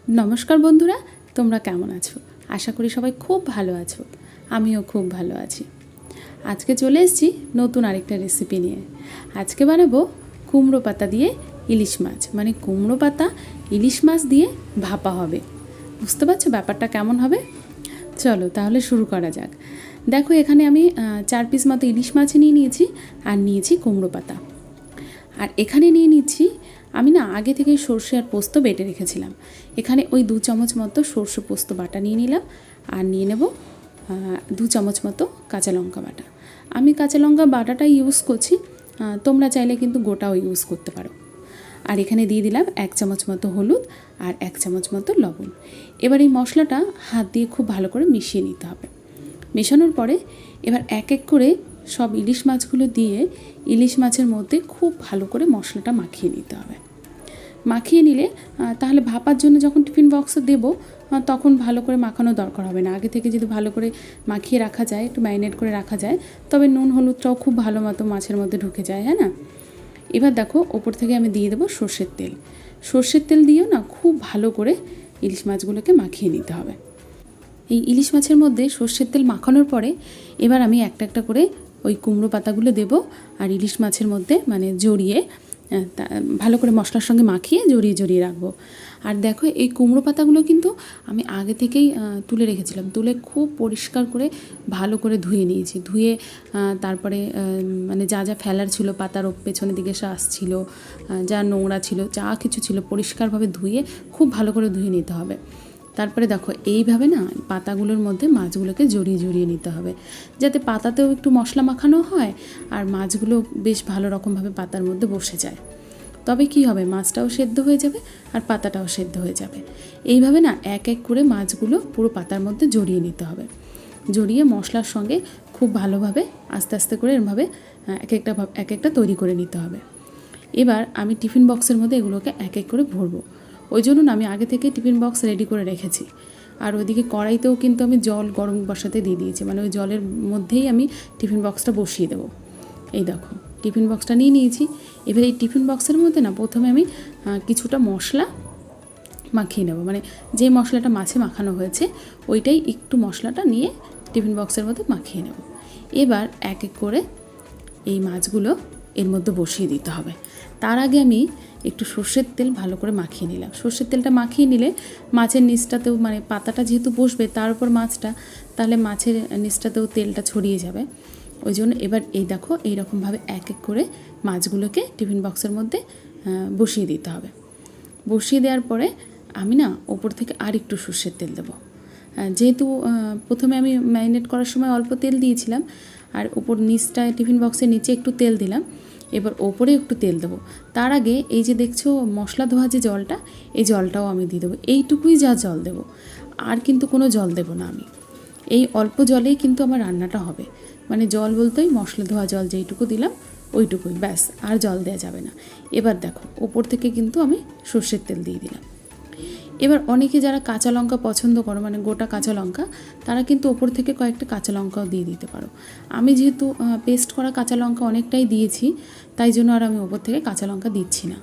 নমস্কার বন্ধুরা, তোমরা কেমন আছো? আশা করি সবাই খুব ভালো আছো। আমিও খুব ভালো আছি। আজকে চলে এসেছি নতুন আরেকটা রেসিপি নিয়ে। আজকে বানাবো কুমড়ো পাতা দিয়ে ইলিশ মাছ, মানে কুমড়ো পাতা ইলিশ মাছ দিয়ে ভাপা হবে। বুঝতে পারছো ব্যাপারটা কেমন হবে? চলো তাহলে শুরু করা যাক। দেখো, এখানে আমি 4 পিস মতো ইলিশ মাছ নিয়ে নিয়েছি আর নিয়েছি কুমড়ো পাতা। আর এখানে নিয়ে নিচ্ছি, আমি না আগে থেকেই সর্ষে আর পোস্ত বেটে রেখেছিলাম। এখানে ওই 2 চামচ মতো সর্ষে পোস্ত বাটা নিয়ে নিলাম আর নিয়ে নেব 2 চামচ মতো কাঁচা লঙ্কা বাটা। আমি কাঁচা লঙ্কা বাটাটাই ইউজ করছি, তোমরা চাইলে কিন্তু গোটাও ইউজ করতে পারো। আর এখানে দিয়ে দিলাম 1 চামচ মতো হলুদ আর 1 চামচ মতো লবণ। এবার এই মশলাটা হাত দিয়ে খুব ভালো করে মিশিয়ে নিতে হবে। মেশানোর পরে এবার এক এক করে সব ইলিশ মাছগুলো দিয়ে ইলিশ মাছের মধ্যে খুব ভালো করে মশলাটা মাখিয়ে নিতে হবে। মাখিয়ে নিলে তাহলে ভাপার জন্য যখন টিফিন বক্সে দেবো তখন ভালো করে মাখানোর দরকার হবে না। আগে থেকে যদি ভালো করে মাখিয়ে রাখা যায়, একটু ম্যারিনেট করে রাখা যায়, তবে নুন হলুদটাও খুব ভালো মতো মাছের মধ্যে ঢুকে যায়, হ্যাঁ না? এবার দেখো, ওপর থেকে আমি দিয়ে দেবো সর্ষের তেল। সর্ষের তেল দিয়েও না খুব ভালো করে ইলিশ মাছগুলোকে মাখিয়ে নিতে হবে। এই ইলিশ মাছের মধ্যে সর্ষের তেল মাখানোর পরে এবার আমি একটা একটা করে ওই কুমড়ো পাতাগুলো দেব আর ইলিশ মাছের মধ্যে মানে জড়িয়ে ভালো করে মশলার সঙ্গে মাখিয়ে জড়িয়ে জড়িয়ে রাখবো। আর দেখো, এই কুমড়ো পাতাগুলো কিন্তু আমি আগে থেকেই তুলে রেখেছিলাম। তুলে খুব পরিষ্কার করে ভালো করে ধুয়ে নিয়েছি। ধুয়ে তারপরে মানে যা যা ফেলার ছিল, পাতার পেছনের দিকে শ্বাস ছিল, যা নোংরা ছিল, যা কিছু ছিল, পরিষ্কারভাবে ধুয়ে খুব ভালো করে ধুয়ে নিতে হবে। তারপরে দেখো, এইভাবে না পাতাগুলোর মধ্যে মাছগুলোকে জড়িয়ে জড়িয়ে নিতে হবে, যাতে পাতাতেও একটু মশলা মাখানো হয় আর মাছগুলো বেশ ভালো রকমভাবে পাতার মধ্যে বসে যায়। তবে কি হবে, মাছটাও সেদ্ধ হয়ে যাবে আর পাতাটাও সেদ্ধ হয়ে যাবে। এইভাবে না এক এক করে মাছগুলো পুরো পাতার মধ্যে জড়িয়ে নিতে হবে। জড়িয়ে মশলার সঙ্গে খুব ভালোভাবে আস্তে আস্তে করে এরভাবে এক একটা তৈরি করে নিতে হবে। এবার আমি টিফিন বক্সের মধ্যে এগুলোকে এক এক করে ভরবো। ওই জন্য না আমি আগে থেকে টিফিন বক্স রেডি করে রেখেছি। আর ওইদিকে কড়াইতেও কিন্তু আমি জল গরম বসাতে দিয়ে দিয়েছি, মানে ওই জলের মধ্যেই আমি টিফিন বক্সটা বসিয়ে দেবো। এই দেখো, টিফিন বক্সটা নিয়ে নিয়েছি। এবার এই টিফিন বক্সের মধ্যে না প্রথমে আমি কিছুটা মশলা মাখিয়ে নেব, মানে যে মশলাটা মাছে মাখানো হয়েছে ওইটাই একটু মশলাটা নিয়ে টিফিন বক্সের মধ্যে মাখিয়ে নেব। এবার এক এক করে এই মাছগুলো এর মধ্যে বসিয়ে দিতে হবে। তার আগে আমি একটু সর্ষের তেল ভালো করে মাখিয়ে নিলাম। সর্ষের তেলটা মাখিয়ে নিলে মাছের নিচটাতেও, মানে পাতাটা যেহেতু বসবে তার উপর মাছটা, তাহলে মাছের নিচটাতেও তেলটা ছড়িয়ে যাবে। ওই জন্য এবার এই দেখো, এইরকমভাবে এক এক করে মাছগুলোকে টিফিন বক্সের মধ্যে বসিয়ে দিতে হবে। বসিয়ে দেওয়ার পরে আমি না ওপর থেকে আর একটু সর্ষের তেল দেবো। যেহেতু প্রথমে আমি ম্যারিনেট করার সময় অল্প তেল দিয়েছিলাম, আর ওপর নিচটা টিফিন বক্সের নিচে একটু তেল দিলাম, এবার ওপরে একটু তেল দেবো। তার আগে এই যে দেখছো মশলা ধোয়া যে জলটা, এই জলটাও আমি দিয়ে দেবো। এইটুকুই যা জল দেবো, আর কিন্তু কোনো জল দেবো না আমি। এই অল্প জলেই কিন্তু আমার রান্নাটা হবে। মানে জল বলতেই মশলা ধোয়া জল যেইটুকু দিলাম ওইটুকুই, ব্যাস, আর জল দেওয়া যাবে না। এবার দেখো, ওপর থেকে কিন্তু আমি সর্ষের তেল দিয়ে দিলাম। এবার অনেকে যারা কাঁচা লঙ্কা পছন্দ করো, মানে গোটা কাঁচা লঙ্কা, তারা কিন্তু ওপর থেকে কয়েকটা কাঁচা লঙ্কাও দিয়ে দিতে পারো। আমি যেহেতু পেস্ট করা কাঁচা লঙ্কা অনেকটাই দিয়েছি, তাই জন্য আর আমি ওপর থেকে কাঁচা লঙ্কা দিচ্ছি না।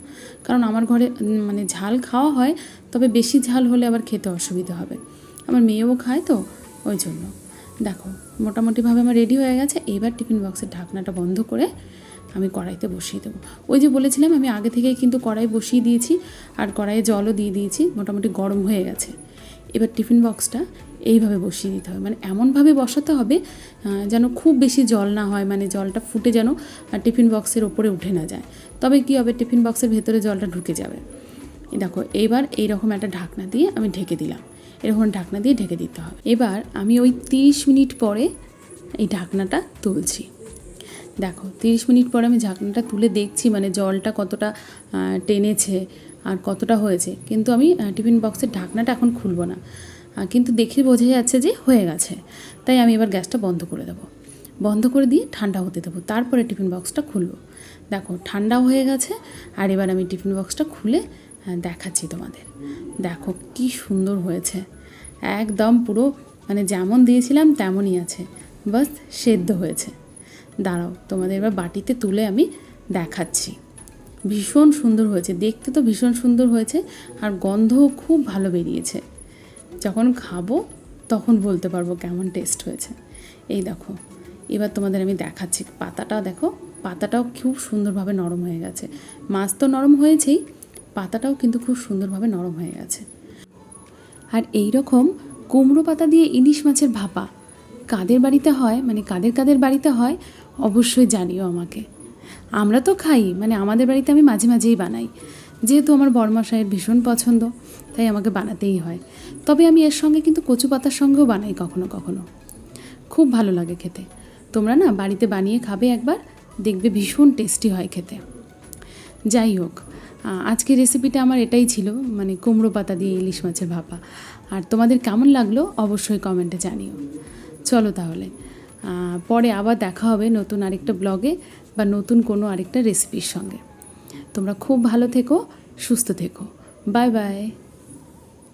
কারণ আমার ঘরে মানে ঝাল খাওয়া হয়, তবে বেশি ঝাল হলে আবার খেতে অসুবিধা হবে। আমার মেয়েও খায় তো, ওই জন্য। দেখো, মোটামুটিভাবে আমার রেডি হয়ে গেছে। এবার টিফিন বক্সের ঢাকনাটা বন্ধ করে আমি কড়াইতে বসিয়ে দেবো। ওই যে বলেছিলাম আমি আগে থেকেই কিন্তু কড়াই বসিয়ে দিয়েছি আর কড়াইয়ে জলও দিয়ে দিয়েছি, মোটামুটি গরম হয়ে গেছে। এবার টিফিন বক্সটা এইভাবে বসিয়ে দিতে হবে, মানে এমনভাবে বসাতে হবে যেন খুব বেশি জল না হয়, মানে জলটা ফুটে যেন টিফিন বক্সের ওপরে উঠে না যায়। তবে কি হবে, টিফিন বক্সের ভেতরে জলটা ঢুকে যাবে। দেখো, এইবার এইরকম একটা ঢাকনা দিয়ে আমি ঢেকে দিলাম। এরকম ঢাকনা দিয়ে ঢেকে দিতে হবে। এবার আমি ওই 30 মিনিট পরে এই ঢাকনাটা তুলছি। দেখো, 30 মিনিট পরে আমি ঢাকনাটা তুলে দেখছি, মানে জলটা কতটা টেনেছে আর কতটা হয়েছে। কিন্তু আমি টিফিন বক্সের ঢাকনাটা এখন খুলবো না, কিন্তু দেখে বোঝা যাচ্ছে যে হয়ে গেছে। তাই আমি এবার গ্যাসটা বন্ধ করে দেবো। বন্ধ করে দিয়ে ঠান্ডা হতে দেবো, তারপরে টিফিন বক্সটা খুলবো। দেখো, ঠান্ডাও হয়ে গেছে। আর এবার আমি টিফিন বক্সটা খুলে দেখাচ্ছি তোমাদের। দেখো কি সুন্দর হয়েছে, একদম পুরো মানে যেমন দিয়েছিলাম তেমনই আছে, বাস সেদ্ধ হয়েছে। দাঁড়াও, তোমাদের এবার বাটিতে তুলে আমি দেখাচ্ছি। ভীষণ সুন্দর হয়েছে, দেখতে তো ভীষণ সুন্দর হয়েছে, আর গন্ধও খুব ভালো বেরিয়েছে। যখন খাবো তখন বলতে পারবো কেমন টেস্ট হয়েছে। এই দেখো, এবার তোমাদের আমি দেখাচ্ছি পাতাটা, দেখো পাতাটাও খুব সুন্দরভাবে নরম হয়ে গেছে। মাছ তো নরম হয়েছেই, পাতাটাও কিন্তু খুব সুন্দরভাবে নরম হয়ে গেছে। আর এই রকম কুমড়ো পাতা দিয়ে ইলিশ মাছের ভাপা কাদের বাড়িতে হয়, মানে কাদের কাদের বাড়িতে হয় অবশ্যই জানিও আমাকে। আমরা তো খাই, মানে আমাদের বাড়িতে আমি মাঝে মাঝেই বানাই, যেহেতু আমার বড়মশাইয়ের ভীষণ পছন্দ, তাই আমাকে বানাতেই হয়। তবে আমি এর সঙ্গে কিন্তু কচু পাতার সঙ্গেও বানাই কখনো কখনো, খুব ভালো লাগে খেতে। তোমরা না বাড়িতে বানিয়ে খাবে একবার, দেখবে ভীষণ টেস্টি হয় খেতে। যাই হোক, আজকের রেসিপিটা আমার এটাই ছিল, মানে কুমড়ো পাতা দিয়ে ইলিশ মাছের ভাপা। আর তোমাদের কেমন লাগলো অবশ্যই কমেন্টে জানিও। চলো তাহলে পরে আবার দেখা হবে নতুন আরেকটা ব্লগে বা নতুন কোনো আরেকটা রেসিপির সঙ্গে। তোমরা খুব ভালো থেকো, সুস্থ থেকো। Bye bye.